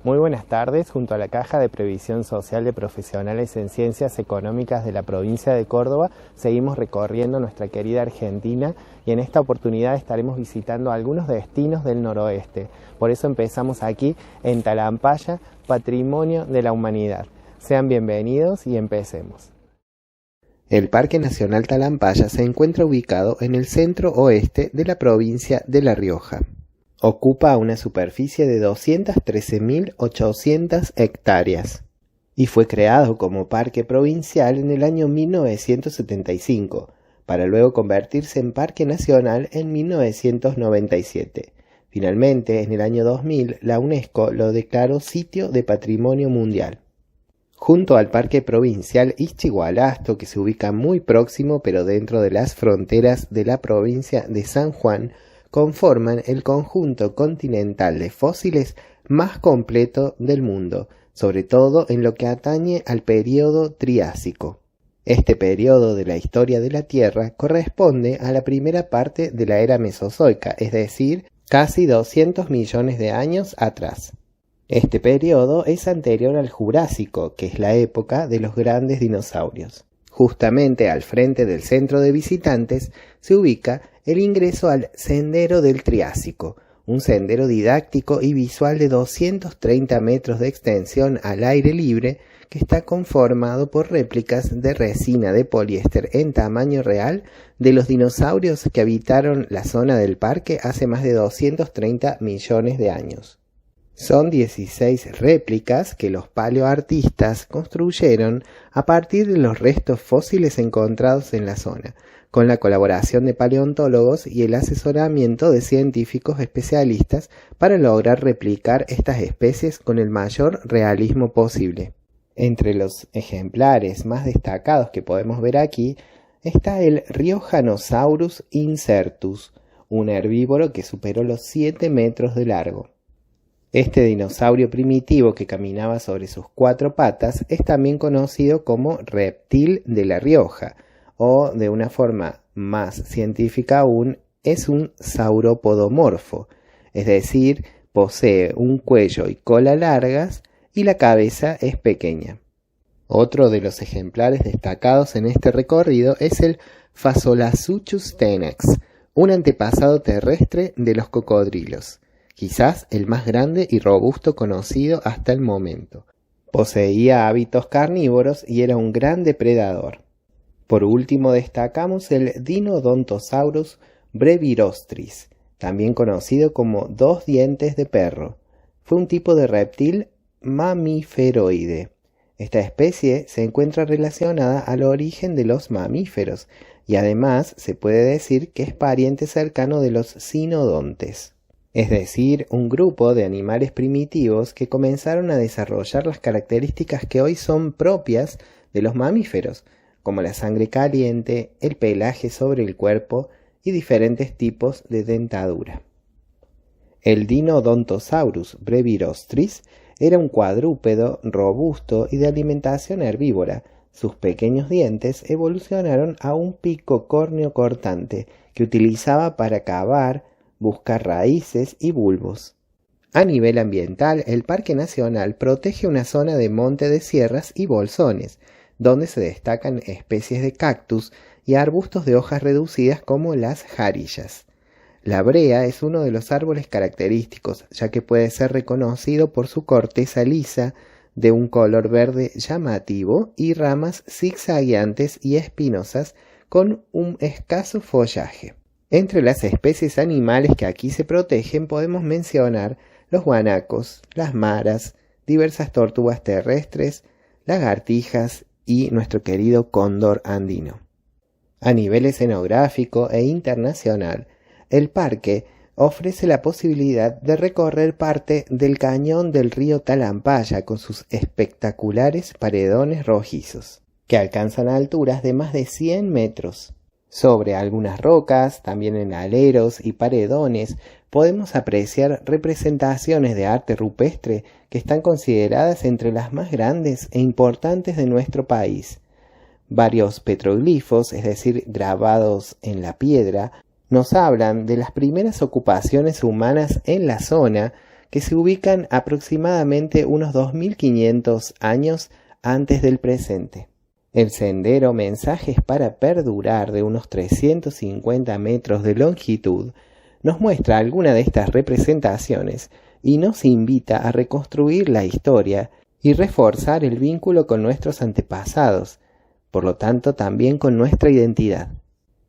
Muy buenas tardes. Junto a la Caja de Previsión Social de Profesionales en Ciencias Económicas de la provincia de Córdoba, seguimos recorriendo nuestra querida Argentina y en esta oportunidad estaremos visitando algunos destinos del noroeste. Por eso empezamos aquí en Talampaya, Patrimonio de la Humanidad. Sean bienvenidos y empecemos. El Parque Nacional Talampaya se encuentra ubicado en el centro oeste de la provincia de La Rioja. Ocupa una superficie de 213.800 hectáreas y fue creado como parque provincial en el año 1975, para luego convertirse en parque nacional en 1997. Finalmente, en el año 2000, la UNESCO lo declaró sitio de patrimonio mundial. Junto al parque provincial Ischigualasto, que se ubica muy próximo pero dentro de las fronteras de la provincia de San Juan, conforman el conjunto continental de fósiles más completo del mundo, sobre todo en lo que atañe al período Triásico. Este período de la historia de la Tierra corresponde a la primera parte de la era Mesozoica, es decir, casi 200 millones de años atrás. Este período es anterior al Jurásico, que es la época de los grandes dinosaurios. Justamente al frente del centro de visitantes se ubica el ingreso al Sendero del Triásico, un sendero didáctico y visual de 230 metros de extensión al aire libre que está conformado por réplicas de resina de poliéster en tamaño real de los dinosaurios que habitaron la zona del parque hace más de 230 millones de años. Son 16 réplicas que los paleoartistas construyeron a partir de los restos fósiles encontrados en la zona, con la colaboración de paleontólogos y el asesoramiento de científicos especialistas para lograr replicar estas especies con el mayor realismo posible. Entre los ejemplares más destacados que podemos ver aquí está el Riojanosaurus incertus, un herbívoro que superó los 7 metros de largo. Este dinosaurio primitivo que caminaba sobre sus 4 patas es también conocido como reptil de La Rioja, o de una forma más científica aún, es un sauropodomorfo, es decir, posee un cuello y cola largas y la cabeza es pequeña. Otro de los ejemplares destacados en este recorrido es el Phasolasuchus tenax, un antepasado terrestre de los cocodrilos, quizás el más grande y robusto conocido hasta el momento. Poseía hábitos carnívoros y era un gran depredador. Por último destacamos el Dinodontosaurus brevirostris, también conocido como 2 dientes de perro. Fue un tipo de reptil mamíferoide. Esta especie se encuentra relacionada al origen de los mamíferos y además se puede decir que es pariente cercano de los sinodontes, es decir, un grupo de animales primitivos que comenzaron a desarrollar las características que hoy son propias de los mamíferos, como la sangre caliente, el pelaje sobre el cuerpo y diferentes tipos de dentadura. El Dinodontosaurus brevirostris era un cuadrúpedo robusto y de alimentación herbívora. Sus pequeños dientes evolucionaron a un pico córneo cortante que utilizaba para cavar, buscar raíces y bulbos. A nivel ambiental, el Parque Nacional protege una zona de monte de sierras y bolsones, donde se destacan especies de cactus y arbustos de hojas reducidas como las jarillas. La brea es uno de los árboles característicos, ya que puede ser reconocido por su corteza lisa, de un color verde llamativo y ramas zigzagueantes y espinosas con un escaso follaje. Entre las especies animales que aquí se protegen podemos mencionar los guanacos, las maras, diversas tortugas terrestres, lagartijas y nuestro querido cóndor andino. A nivel escenográfico e internacional, el parque ofrece la posibilidad de recorrer parte del cañón del río Talampaya con sus espectaculares paredones rojizos, que alcanzan alturas de más de 100 metros. Sobre algunas rocas, también en aleros y paredones, podemos apreciar representaciones de arte rupestre que están consideradas entre las más grandes e importantes de nuestro país. Varios petroglifos, es decir, grabados en la piedra, nos hablan de las primeras ocupaciones humanas en la zona que se ubican aproximadamente unos 2500 años antes del presente. El sendero Mensajes para Perdurar, de unos 350 metros de longitud, nos muestra alguna de estas representaciones y nos invita a reconstruir la historia y reforzar el vínculo con nuestros antepasados, por lo tanto también con nuestra identidad.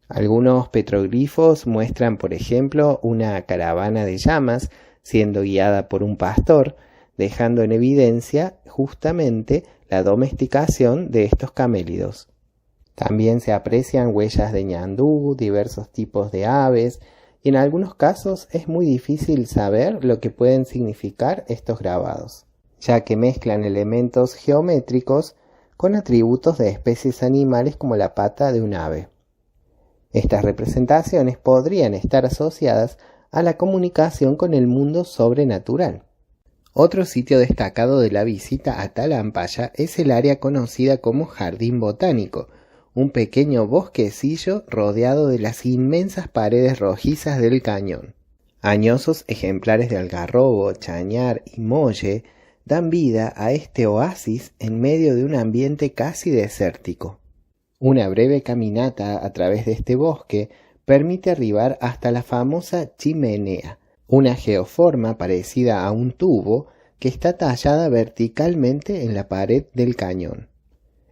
Algunos petroglifos muestran, por ejemplo, una caravana de llamas siendo guiada por un pastor, dejando en evidencia justamente la domesticación de estos camélidos. También se aprecian huellas de ñandú, diversos tipos de aves, y en algunos casos es muy difícil saber lo que pueden significar estos grabados, ya que mezclan elementos geométricos con atributos de especies animales como la pata de un ave. Estas representaciones podrían estar asociadas a la comunicación con el mundo sobrenatural. Otro sitio destacado de la visita a Talampaya es el área conocida como Jardín Botánico, un pequeño bosquecillo rodeado de las inmensas paredes rojizas del cañón. Añosos ejemplares de algarrobo, chañar y molle dan vida a este oasis en medio de un ambiente casi desértico. Una breve caminata a través de este bosque permite arribar hasta la famosa chimenea, una geoforma parecida a un tubo que está tallada verticalmente en la pared del cañón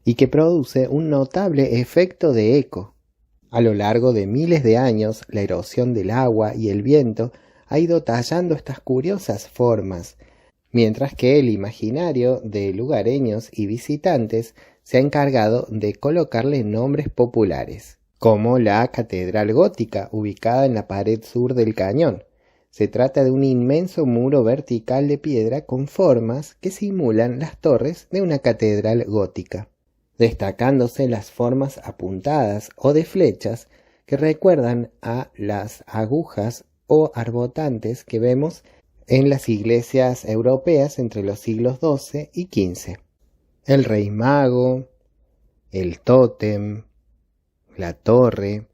y que produce un notable efecto de eco. A lo largo de miles de años, la erosión del agua y el viento ha ido tallando estas curiosas formas, mientras que el imaginario de lugareños y visitantes se ha encargado de colocarle nombres populares, como la Catedral Gótica, ubicada en la pared sur del cañón. Se trata de un inmenso muro vertical de piedra con formas que simulan las torres de una catedral gótica, destacándose las formas apuntadas o de flechas que recuerdan a las agujas o arbotantes que vemos en las iglesias europeas entre los siglos XII y XV. El rey mago, el tótem, la torre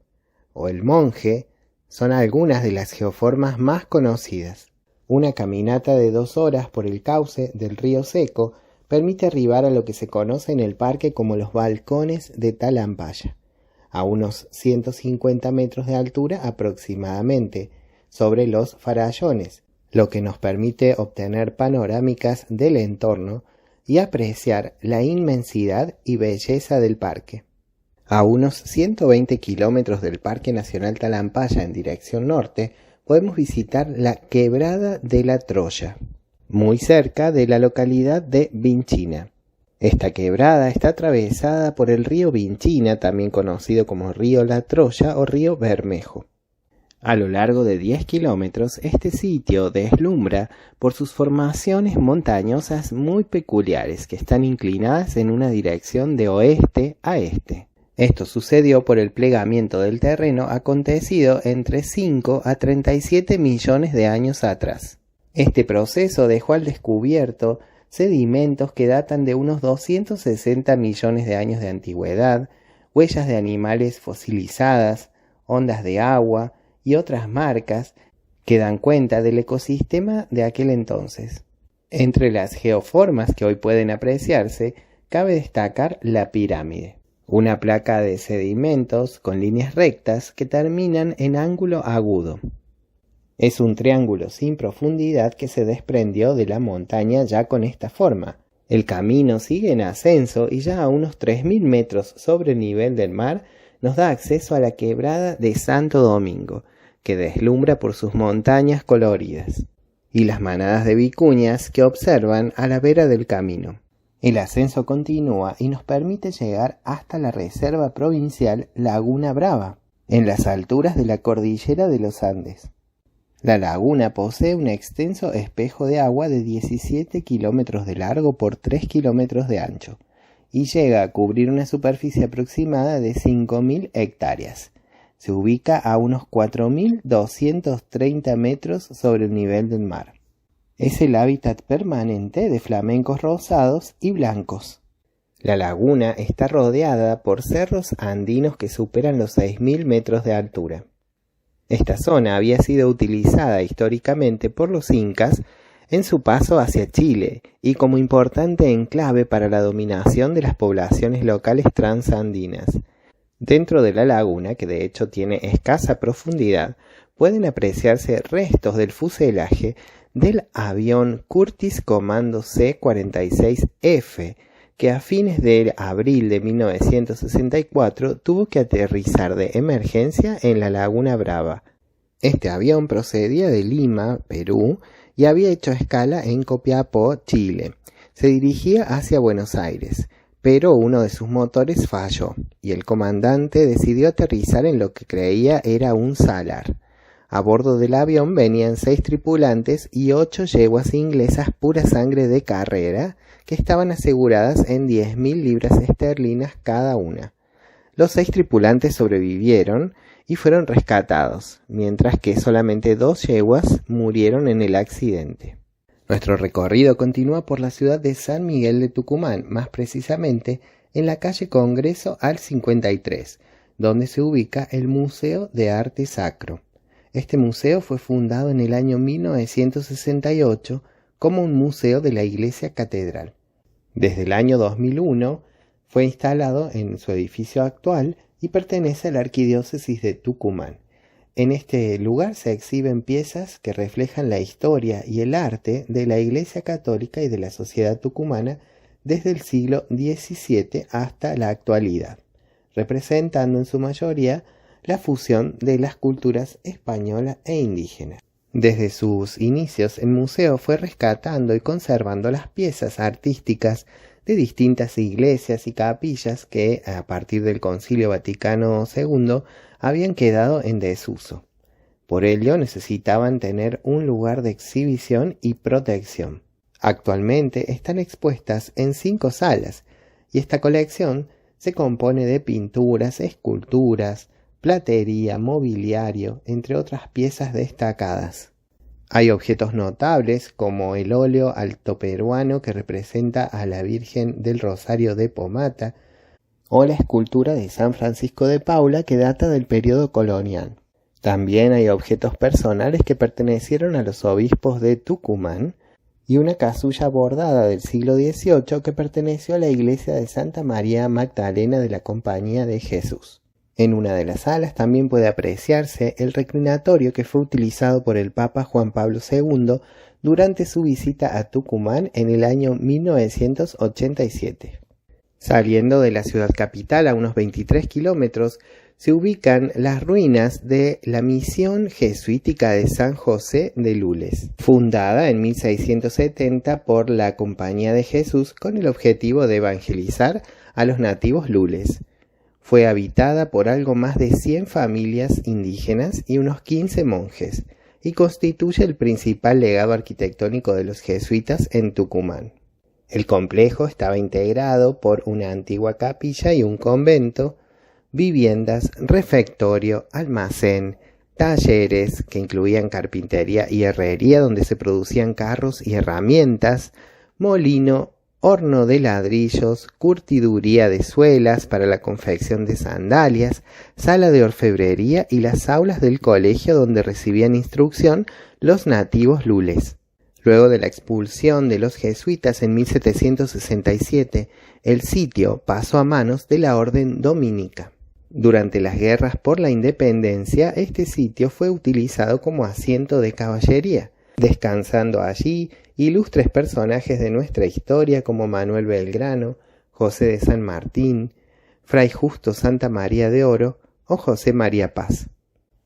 o el monje son algunas de las geoformas más conocidas. Una caminata de 2 horas por el cauce del río Seco permite arribar a lo que se conoce en el parque como los balcones de Talampaya, a unos 150 metros de altura aproximadamente, sobre los farallones, lo que nos permite obtener panorámicas del entorno y apreciar la inmensidad y belleza del parque. A unos 120 kilómetros del Parque Nacional Talampaya en dirección norte, podemos visitar la Quebrada de la Troya, muy cerca de la localidad de Vinchina. Esta quebrada está atravesada por el río Vinchina, también conocido como río La Troya o río Bermejo. A lo largo de 10 kilómetros, este sitio deslumbra por sus formaciones montañosas muy peculiares que están inclinadas en una dirección de oeste a este. Esto sucedió por el plegamiento del terreno acontecido entre 5 a 37 millones de años atrás. Este proceso dejó al descubierto sedimentos que datan de unos 260 millones de años de antigüedad, huellas de animales fosilizadas, ondas de agua y otras marcas que dan cuenta del ecosistema de aquel entonces. Entre las geoformas que hoy pueden apreciarse, cabe destacar la pirámide, una placa de sedimentos con líneas rectas que terminan en ángulo agudo. Es un triángulo sin profundidad que se desprendió de la montaña ya con esta forma. El camino sigue en ascenso y ya a unos 3.000 metros sobre el nivel del mar nos da acceso a la quebrada de Santo Domingo, que deslumbra por sus montañas coloridas, y las manadas de vicuñas que observan a la vera del camino. El ascenso continúa y nos permite llegar hasta la Reserva Provincial Laguna Brava, en las alturas de la cordillera de los Andes. La laguna posee un extenso espejo de agua de 17 kilómetros de largo por 3 kilómetros de ancho, y llega a cubrir una superficie aproximada de 5.000 hectáreas. Se ubica a unos 4.230 metros sobre el nivel del mar. Es el hábitat permanente de flamencos rosados y blancos. La laguna está rodeada por cerros andinos que superan los 6.000 metros de altura. Esta zona había sido utilizada históricamente por los incas en su paso hacia Chile y como importante enclave para la dominación de las poblaciones locales transandinas. Dentro de la laguna, que de hecho tiene escasa profundidad, pueden apreciarse restos del fuselaje del avión Curtiss Comando C-46F, que a fines de abril de 1964 tuvo que aterrizar de emergencia en la Laguna Brava. Este avión procedía de Lima, Perú, y había hecho escala en Copiapó, Chile. Se dirigía hacia Buenos Aires, pero uno de sus motores falló, y el comandante decidió aterrizar en lo que creía era un salar. A bordo del avión venían 6 tripulantes y 8 yeguas inglesas pura sangre de carrera, que estaban aseguradas en 10.000 libras esterlinas cada una. Los 6 tripulantes sobrevivieron y fueron rescatados, mientras que solamente 2 yeguas murieron en el accidente. Nuestro recorrido continúa por la ciudad de San Miguel de Tucumán, más precisamente en la calle Congreso al 53, donde se ubica el Museo de Arte Sacro. Este museo fue fundado en el año 1968 como un museo de la Iglesia Catedral. Desde el año 2001 fue instalado en su edificio actual y pertenece a la Arquidiócesis de Tucumán. En este lugar se exhiben piezas que reflejan la historia y el arte de la Iglesia Católica y de la sociedad tucumana desde el siglo XVII hasta la actualidad, representando en su mayoría la fusión de las culturas española e indígena. Desde sus inicios, el museo fue rescatando y conservando las piezas artísticas de distintas iglesias y capillas que, a partir del Concilio Vaticano II, habían quedado en desuso. Por ello, necesitaban tener un lugar de exhibición y protección. Actualmente están expuestas en 5 salas, y esta colección se compone de pinturas, esculturas, platería, mobiliario, entre otras piezas destacadas. Hay objetos notables como el óleo altoperuano que representa a la Virgen del Rosario de Pomata o la escultura de San Francisco de Paula que data del periodo colonial. También hay objetos personales que pertenecieron a los obispos de Tucumán y una casulla bordada del siglo XVIII que perteneció a la iglesia de Santa María Magdalena de la Compañía de Jesús. En una de las salas también puede apreciarse el reclinatorio que fue utilizado por el Papa Juan Pablo II durante su visita a Tucumán en el año 1987. Saliendo de la ciudad capital a unos 23 kilómetros, se ubican las ruinas de la misión jesuítica de San José de Lules, fundada en 1670 por la Compañía de Jesús con el objetivo de evangelizar a los nativos lules. Fue habitada por algo más de 100 familias indígenas y unos 15 monjes, y constituye el principal legado arquitectónico de los jesuitas en Tucumán. El complejo estaba integrado por una antigua capilla y un convento, viviendas, refectorio, almacén, talleres que incluían carpintería y herrería donde se producían carros y herramientas, molino, horno de ladrillos, curtiduría de suelas para la confección de sandalias, sala de orfebrería y las aulas del colegio donde recibían instrucción los nativos lules. Luego de la expulsión de los jesuitas en 1767, el sitio pasó a manos de la orden dominica. Durante las guerras por la independencia, este sitio fue utilizado como asiento de caballería, descansando allí ilustres personajes de nuestra historia como Manuel Belgrano, José de San Martín, Fray Justo Santa María de Oro o José María Paz.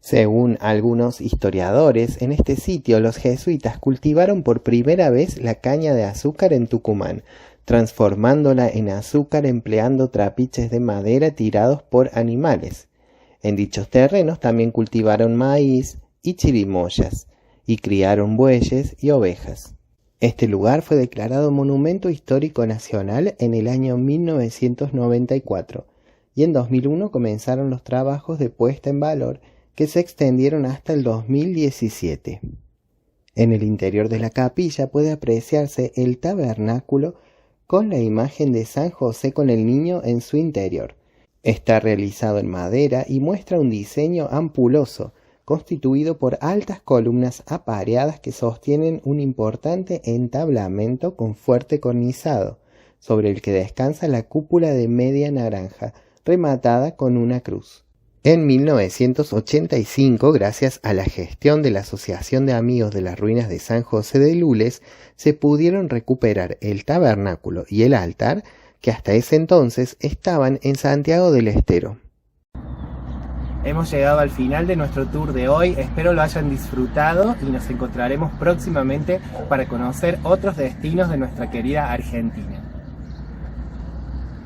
Según algunos historiadores, en este sitio los jesuitas cultivaron por primera vez la caña de azúcar en Tucumán, transformándola en azúcar empleando trapiches de madera tirados por animales. En dichos terrenos también cultivaron maíz y chirimoyas, y criaron bueyes y ovejas. Este lugar fue declarado Monumento Histórico Nacional en el año 1994, y en 2001 comenzaron los trabajos de puesta en valor que se extendieron hasta el 2017. En el interior de la capilla puede apreciarse el tabernáculo con la imagen de San José con el niño en su interior. Está realizado en madera y muestra un diseño ampuloso, constituido por altas columnas apareadas que sostienen un importante entablamento con fuerte cornizado, sobre el que descansa la cúpula de media naranja, rematada con una cruz. En 1985, gracias a la gestión de la Asociación de Amigos de las Ruinas de San José de Lules, se pudieron recuperar el tabernáculo y el altar, que hasta ese entonces estaban en Santiago del Estero. Hemos llegado al final de nuestro tour de hoy, espero lo hayan disfrutado y nos encontraremos próximamente para conocer otros destinos de nuestra querida Argentina.